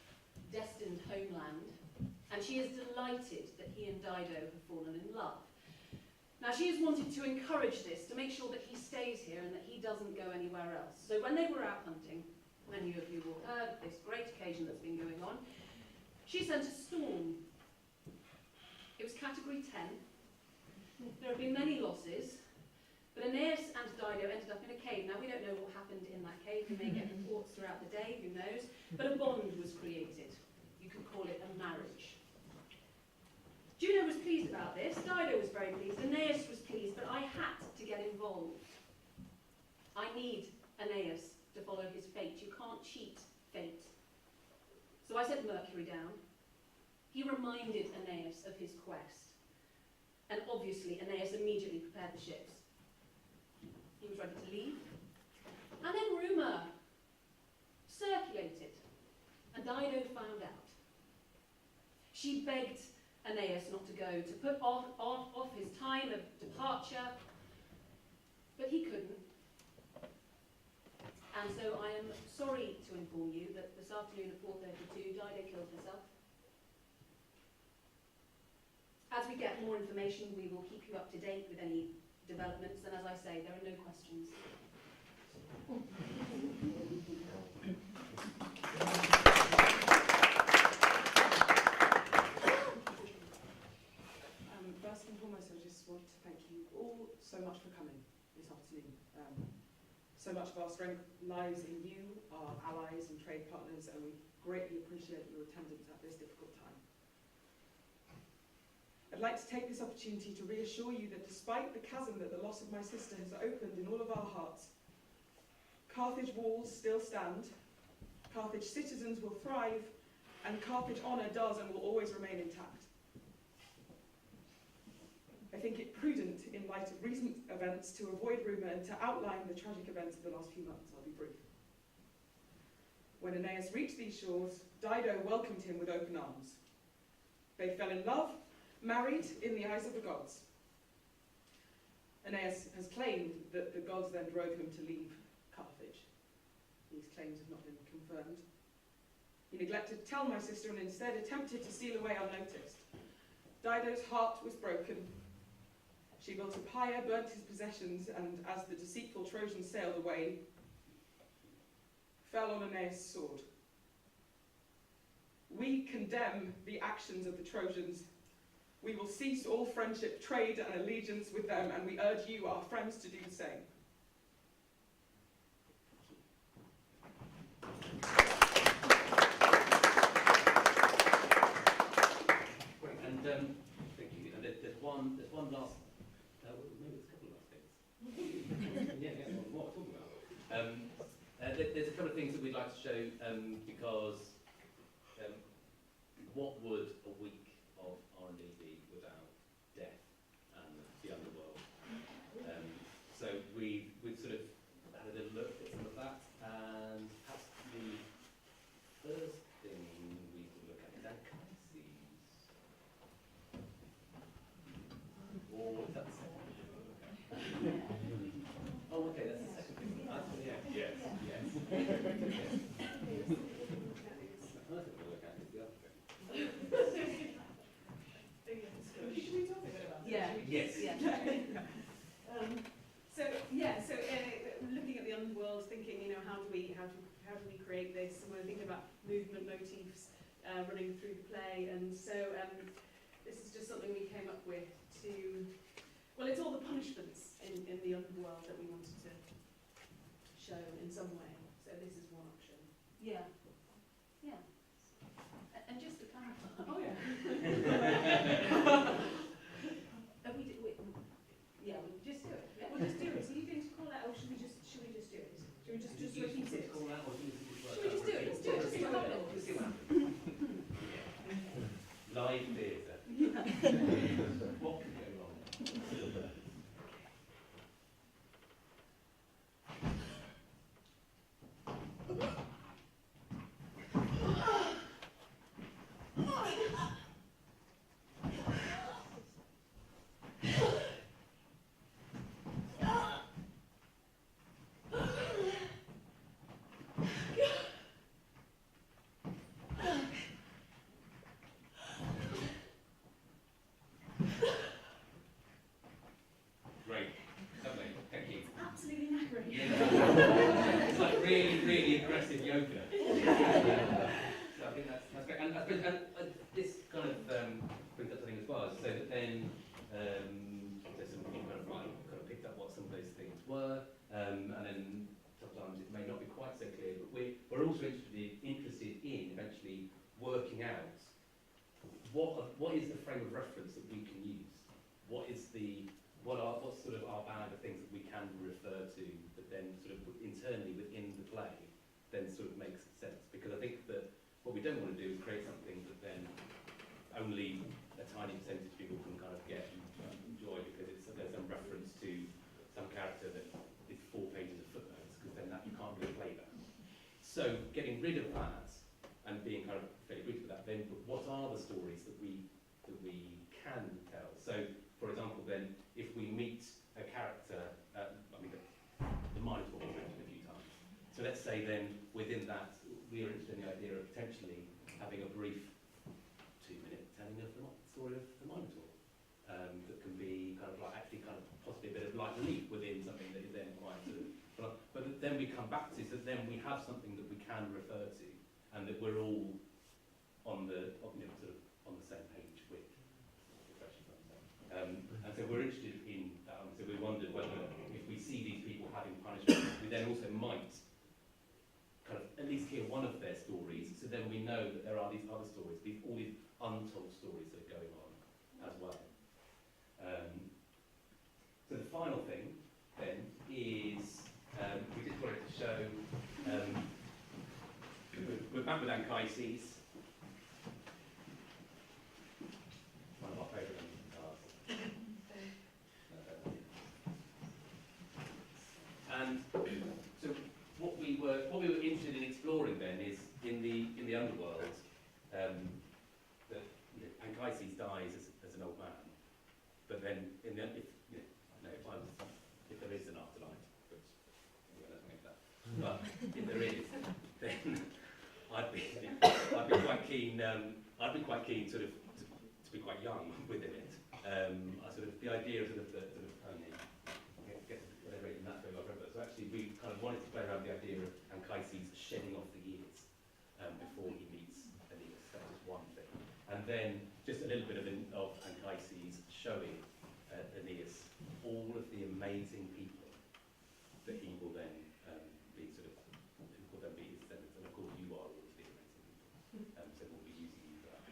destined homeland, and she is delighted that he and Dido have fallen in love. Now, she has wanted to encourage this, to make sure that he stays here and that he doesn't go anywhere else. So when they were out hunting, many of you will have heard of this great occasion that's been going on, she sent a storm. It was category 10. There have been many losses, but Aeneas and Dido ended up in a cave. Now, we don't know what happened in that cave. We may get reports throughout the day, who knows, but a bond was created. You could call it a marriage. Juno was pleased about this, Dido was very pleased, Aeneas was pleased, but I had to get involved. I need Aeneas to follow his fate. You can't cheat fate. So I sent Mercury down. He reminded Aeneas of his quest. And obviously Aeneas immediately prepared the ships. He was ready to leave. And then rumour circulated, and Dido found out. She begged Aeneas not to go, to put off his time of departure, but he couldn't. And so I am sorry to inform you that this afternoon at 4:32, Dido killed herself. As we get more information, we will keep you up to date with any developments, and as I say, there are no questions. First and foremost, I just want to thank you all so much for coming this afternoon. So much of our strength lies in you, our allies and trade partners, and we greatly appreciate your attendance at this difficult time. I'd like to take this opportunity to reassure you that despite the chasm that the loss of my sister has opened in all of our hearts, Carthage walls still stand, Carthage citizens will thrive, and Carthage honour does and will always remain intact. I think it prudent, in light of recent events, to avoid rumour and to outline the tragic events of the last few months. I'll be brief. When Aeneas reached these shores, Dido welcomed him with open arms. They fell in love, married in the eyes of the gods. Aeneas has claimed that the gods then drove him to leave Carthage. These claims have not been confirmed. He neglected to tell my sister and instead attempted to steal away unnoticed. Dido's heart was broken. She built a pyre, burnt his possessions, and as the deceitful Trojans sailed away, fell on Aeneas' sword. We condemn the actions of the Trojans. We will cease all friendship, trade, and allegiance with them, and we urge you, our friends, to do the same. Great, and thank you. And there's one last. Maybe there's a couple of last things. yeah, what we're talking about. There's a couple of things that we'd like to show because what would a week of R&D be without death and the underworld? So we've sort of had a little look at some of that, and perhaps the first thing we can look at is Anchises. So this is just something we came up with to, well, it's all the punishments in the underworld that we wanted to show in some way. So this is one option. Yeah. Yeah. And just the camera. Oh yeah. Yeah, we'll just do it. Yeah. We'll just do it. So you going to call out, or should we just do it? Should we just repeat it? Call out, or do you think it's Should we just do it? Let's do it. Just see what happens. Let's see what happens. Live theatre. What could go wrong? Great. Lovely. Thank you. Absolutely knackering. Yeah. It's like really, really aggressive yoga. So I think that's great. And I suppose this kind of brings up something as well, so that then there's some people kind of picked up what some of those things were, and then sometimes it may not be quite so clear, but we're also interested in eventually working out what is the frame of reference that we can use. What's sort of our bag of things that we can refer to that then sort of internally within the play then sort of makes sense. Because I think that what we don't want to do is create something that then only a tiny percentage of people can kind of get and enjoy because there's some reference to some character that is 4 pages of footnotes, because then that you can't really play that. So getting rid of that and being kind of fairly rooted with that, then what are the stories that we can tell? So, for example, then if we meet a character, the Minotaur was mentioned a few times. So let's say then within that we are interested in the idea of potentially having a brief 2-minute telling of the story of the Minotaur that can be kind of like actually kind of possibly a bit of light relief within something that is then quite sort of, but then we come back to, so then we have something that we can refer to and that we're all on the sort of on the same page with. And so we're interested in that. So we wondered whether if we see these people having punishment, we then also might kind of at least hear one of their stories, so then we know that there are these other stories, all these untold stories that are going on as well. So the final thing then is we just wanted to show we're back with Anchises. One of our favourite and so what we were interested in exploring then is in the underworld that Anchises dies as an old man, but then if there is an afterlife, which let's make that. But if there is, then I'd be quite keen. I'd be quite keen sort of to be quite young within it. The idea of whatever in that film I remember. So actually, we kind of wanted to play around the idea of Anchises shedding off the years before he meets Aeneid. That was one thing, and then just a little bit of Anchises showing Aeneid all of the amazing people that he will then be sort of, who will then be his descendants, and of course you are all of the amazing people. So we'll be using you for that.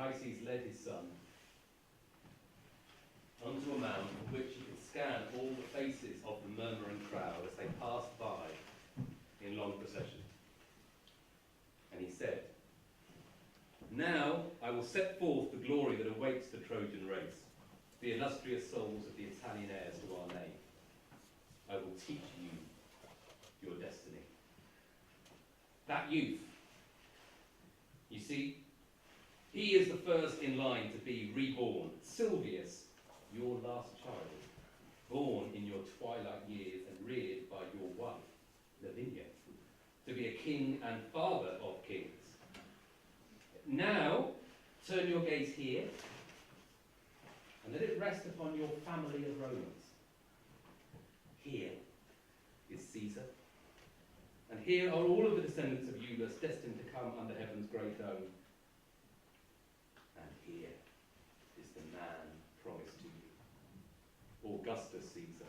Anchises led his son onto a mount from which he could scan all the faces of the murmuring crowd as they passed by in long procession. And he said, "Now I will set forth the glory that awaits the Trojan race, the illustrious souls of the Italian heirs to our name. I will teach you your destiny." That youth, you see, he is the first in line to be reborn. Silvius, your last child, born in your twilight years and reared by your wife, Lavinia, to be a king and father of kings. Now, turn your gaze here, and let it rest upon your family of Romans. Here is Caesar, and here are all of the descendants of Iulus destined to come under heaven's great dome. And here is the man promised to you, Augustus Caesar,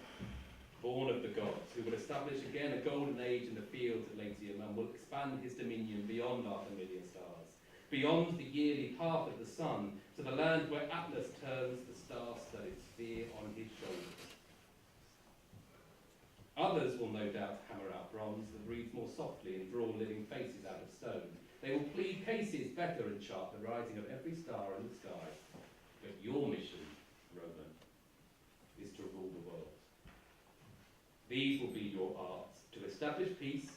born of the gods, who will establish again a golden age in the fields at Latium and will expand his dominion beyond our familiar stars, beyond the yearly path of the sun, to the land where Atlas turns the star-studded sphere on his shoulders. Others will no doubt hammer out bronze that breathes more softly and draw living faces out of stone. They will plead cases better and chart the rising of every star in the sky. But your mission, Roman, is to rule the world. These will be your arts, to establish peace,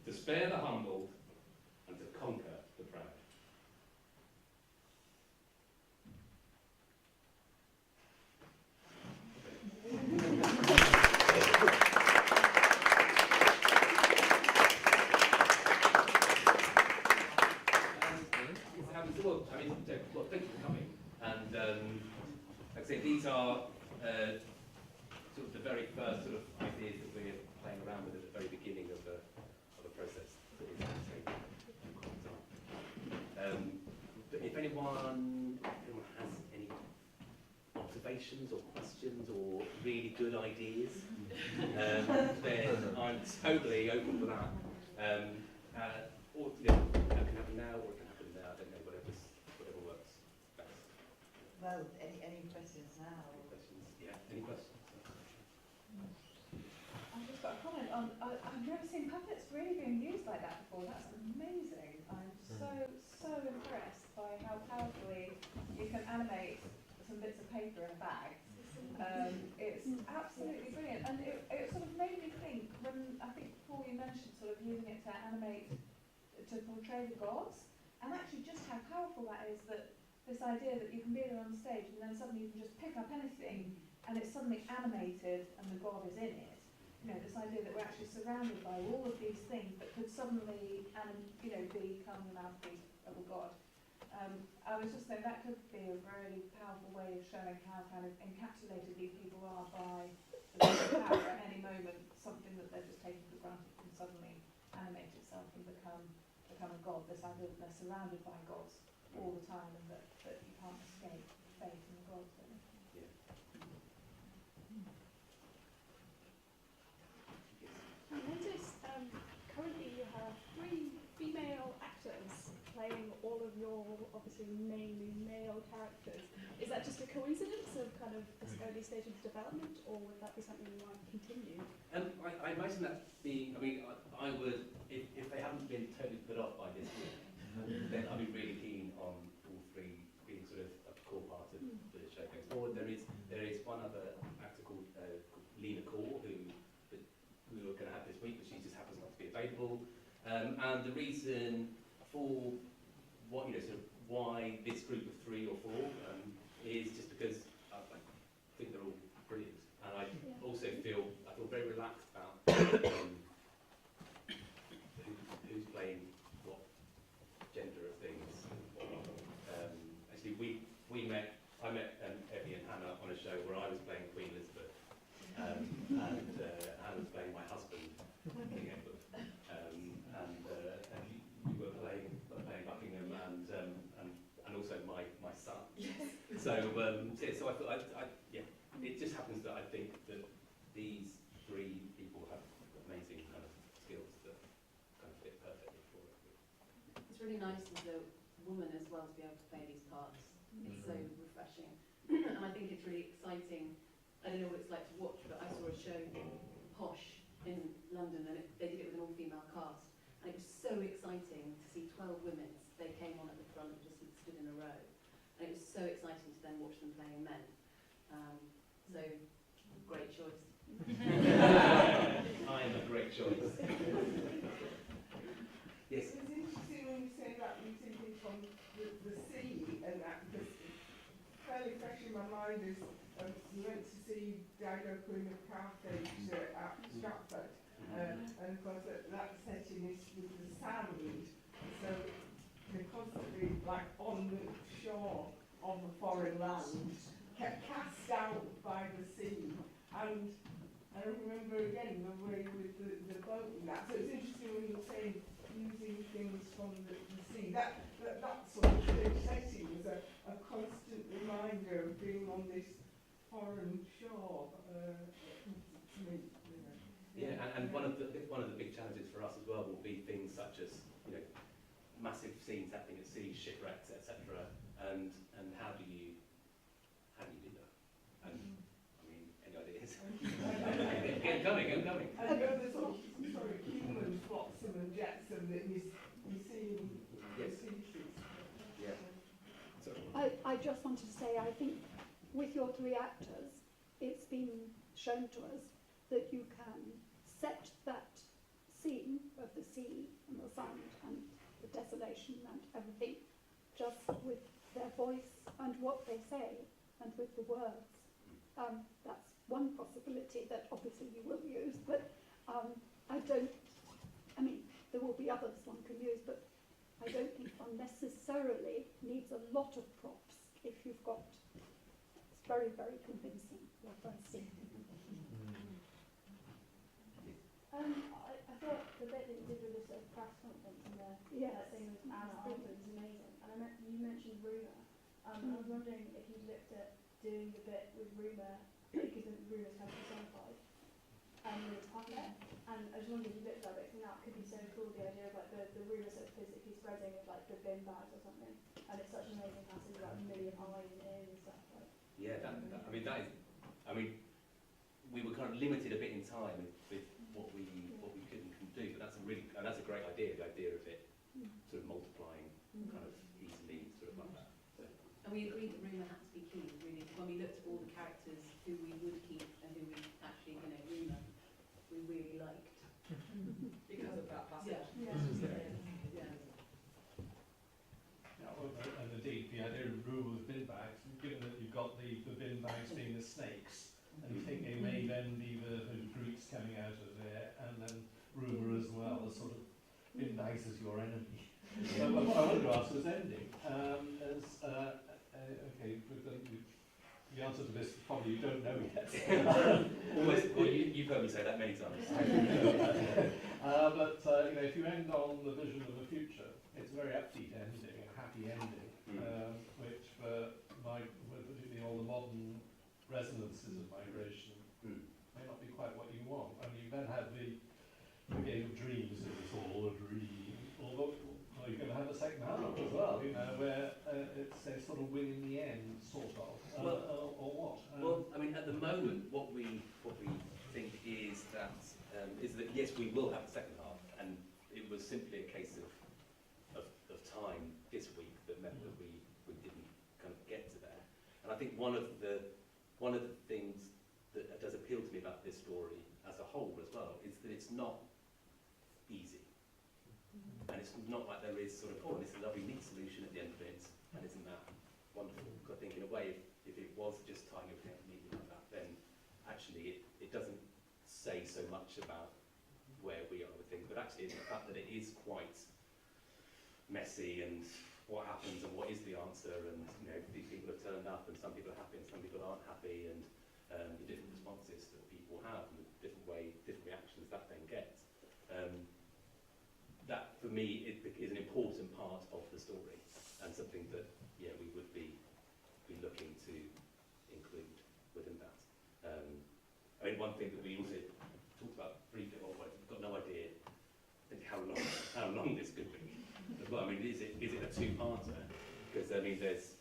to spare the humbled, and to conquer the proud. Well, thank you for coming. And like I say, these are sort of the very first sort of ideas that we're playing around with at the very beginning of the process that is going to take quite some time. But if anyone has any observations or questions or really good ideas, then I'm totally open for that. Or you know, it can happen now, or it can happen now. I don't know, whatever works best. Well, any questions now? Any questions? Yeah. Any questions? I've just got a comment on, I've never seen puppets really being used like that before. That's amazing. I'm so impressed by how powerfully you can animate some bits of paper in a bag. It's absolutely brilliant. And it sort of made me think, when I think, Paul, you mentioned sort of using it to animate, to portray the gods, and actually just how powerful that is, that this idea that you can be there on stage and then suddenly you can just pick up anything and it's suddenly animated and the god is in it. You know, this idea that we're actually surrounded by all of these things that could suddenly, become the mouthpiece of a god. I was just saying that could be a very powerful way of showing how kind of encapsulated these people are by the power at any moment. Something that they're just taking for granted can suddenly animate itself and become a god. This idea that they're surrounded by gods all the time and that you can't escape faith in the gods. Yeah. I noticed currently you have 3 female actors playing all of your obviously mainly male characters. Is that just a coincidence of kind of this early stage of development, or would that be something you might continue? I imagine that being, I would, if they haven't been totally put off by this year, then I'd be really keen on all 3 being sort of a core part of the show going forward. There is one other actor called Lena Core, who we were going to have this week, but she just happens not to be available. And the reason for what, sort of why this group of 3 or 4 is just because I think they're all brilliant, and I also feel very relaxed about who's playing what gender of things. Actually, I met Evie and Hannah on a show where I was playing Queen Elizabeth, and Hannah was playing my husband, King Edward, and you were playing Buckingham and also my son. So I thought it just happens that I think that these 3 people have amazing kind of skills that kind of fit perfectly for it. It's really nice as a woman as well to be able to play these parts. It's so refreshing. And I think it's really exciting. I don't know what it's like to watch, but I saw a show, Posh, in London, and they did it with an all-female cast. And it was so exciting to see 12 women. They came on at the front and just stood in a row. And it was so exciting to then watch them playing men. So, great choice. I am a great choice. Yes. It's interesting when you say that you think it's from the sea and that, because fairly fresh in my mind is we went to see Dido Queen of Carthage at Stratford, and of course that setting is with the sand, so they're constantly like on the shore of a foreign land, kept cast out by the sea, and I remember again the way with the boat and that. So it's interesting when you say using things from the sea. That sort of setting was a constant reminder of being on this foreign shore. To me, you know. Yeah, and one of the big challenges for us as well will be things such as, you know, massive scenes happening at sea, shipwrecks, etc. And how do you do that? And I mean, any ideas? I'm coming. And the sort of human flotsam and jetsam that you see in the species. Yeah. Sorry. I just wanted to say, I think with your 3 actors, it's been shown to us that you can set that scene of the sea and the sand and the desolation and everything just with their voice and what they say and with the words. That's one possibility that obviously you will use, but I mean, there will be others one can use, but I don't think one necessarily needs a lot of props if you've got, it's very, very convincing what I see. I thought the bit that you did with the sort of press conference and the thing with Anna afterwards was amazing. And you mentioned rumour. I was wondering if you looked at doing the bit with rumour, because the rumours have personified, with puppet. And I just wondered if you looked at it, because that could be so cool, the idea of like the rumour sort of physically spreading with like the bin bags or something. And it's such an amazing passage about 1 million eyes and ears and stuff. Like. Yeah, we were kind of limited a bit in time with what we could and couldn't do, but that's a great idea, the idea of it sort of multiplying kind of easily, sort of like that. So. And we agreed that rumour had to be key, really. When we looked at all the characters who we would keep and who we actually, rumour, we really liked. Because of that passage. Yeah. And indeed, the idea of rule with bin bags, given that you've got the bin bags being the snakes, and you think they may then be the Greeks coming out of there, and then rumour as well, as sort of bin bags as your enemy. So what I wanted to ask was ending. Okay, the answer to this probably you don't know yet. Well, you've heard me say that many times. But if you end on the vision of the future, it's a very upbeat ending, a happy ending, which for particularly all the modern resonances of migration may not be quite what you want. I mean, you then have the game of dreams, it's all a dream, although you're going to have a second half as well, where it's a sort of win in the end, sort of, or what? Well, I mean, at the moment, what we think is that yes, we will have the second half, and it was simply a case of time this week that meant that we didn't kind of get to there. And I think one of the things that does appeal to me about this story as a whole as well is that it's not easy. And it's not like there is sort of, this lovely neat solution at the end of it, and isn't that wonderful? Because I think in a way, if it was just tying everything up neatly like that, then actually it doesn't say so much about where we are with things, but actually it's the fact that it is quite messy and what happens and what is the answer, and these people have turned up and some people are happy and some people aren't happy, and the different responses that people have and the different reactions that then gets. That for me is an important part of the story and something that we would be looking to include within that. I mean, one thing that we also talked about briefly, we've got no idea how long this could be. As well, I mean, is it a two-parter? Because I mean, there's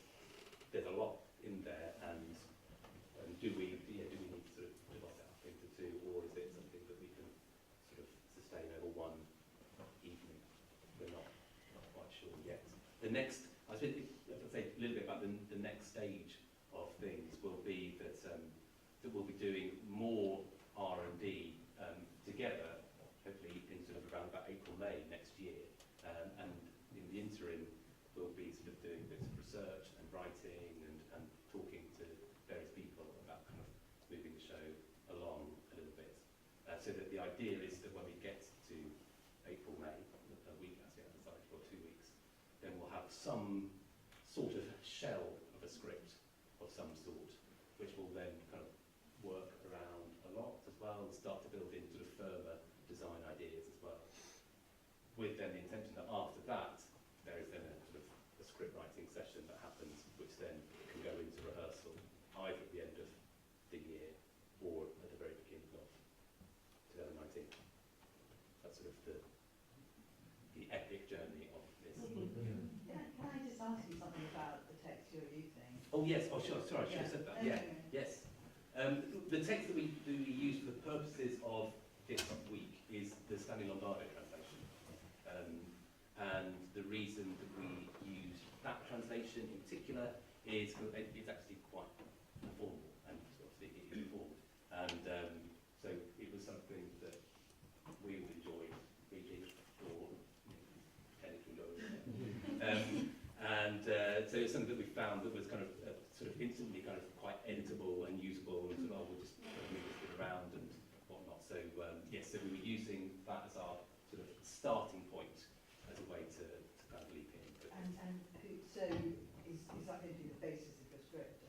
that we'll be doing more R&D together, hopefully in sort of around about April, May next year. And in the interim, we'll be sort of doing bits of research and writing and talking to various people about kind of moving the show along a little bit. So that the idea is that when we get to April, May, a week actually outside for 2 weeks, then we'll have some sort of shell of a script of some sort, which will then kind of work around a lot as well and start to build in sort of firmer design ideas as well. With then the intention that after that, there is then a sort of a script writing session that happens, which then can go into rehearsal either at the end of the year or at the very beginning of 2019. That's sort of the epic journey of this. Can I just ask you something about the text you're using? Oh yes, oh sure, sorry, I should have said that. Yeah, yes. The text that we use for the purposes of this week is the Stanley Lombardo translation. And the reason that we use that translation in particular is it's actually quite formal and obviously it is formal. And so it was something that we enjoyed reading for anything goes. So it's something that we found that was kind of sort of instantly kind of quite editable and usable, and sort of, we'll just move this bit around and whatnot. So yes, so we were using that as our sort of starting point as a way to kind of leap in. So is that going to be the basis of your script?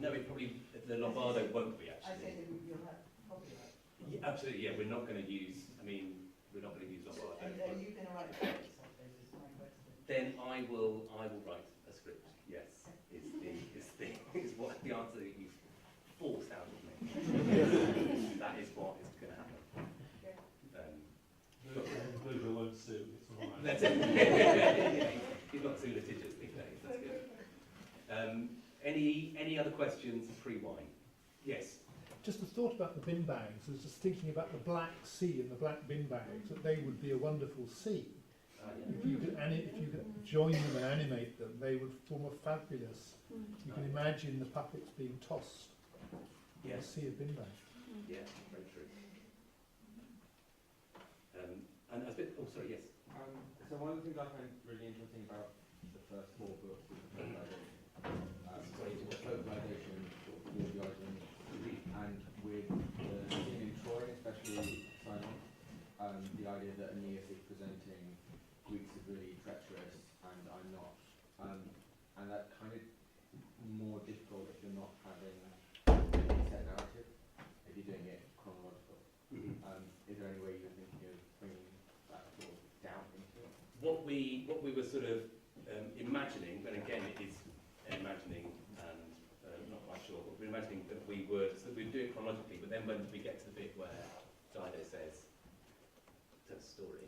No, it probably, the Lombardo won't be actually. I say that you'll have copyright. Yeah, absolutely, yeah, we're not going to use, we're not going to use Lombardo. And are you going to write scripts, I suppose, is my question. Then I will write a script, yes, is what the answer that you've forced out of me. That is what is going to happen. Virgil won't sue, it's all right. That's it. You've got too litigious these days, that's good. Any other questions pre-wine? Yes. Just a thought about the bin bags. I was just thinking about the black sea and the black bin bags, that they would be a wonderful sea. If you could join them and animate them, they would form a fabulous. You can imagine the puppets being tossed in a sea of bin bags. Yeah, very true. And a bit, oh sorry, yes. So one of the things I find really interesting about the first 4 books is the localization, the origin, and with the scene in Troy, especially Simon, the idea that Aeneas is presenting Greeks as really treacherous and I'm not, and that kind of more difficult if you're not having a set narrative, if you're doing it chronological. Is there any way you're thinking of bringing that sort of down into it? What we were sort of imagining, but again it is imagining and not quite sure, but we're imagining that we'd do it chronologically, but then when we get to the bit where Dido says, tell a story,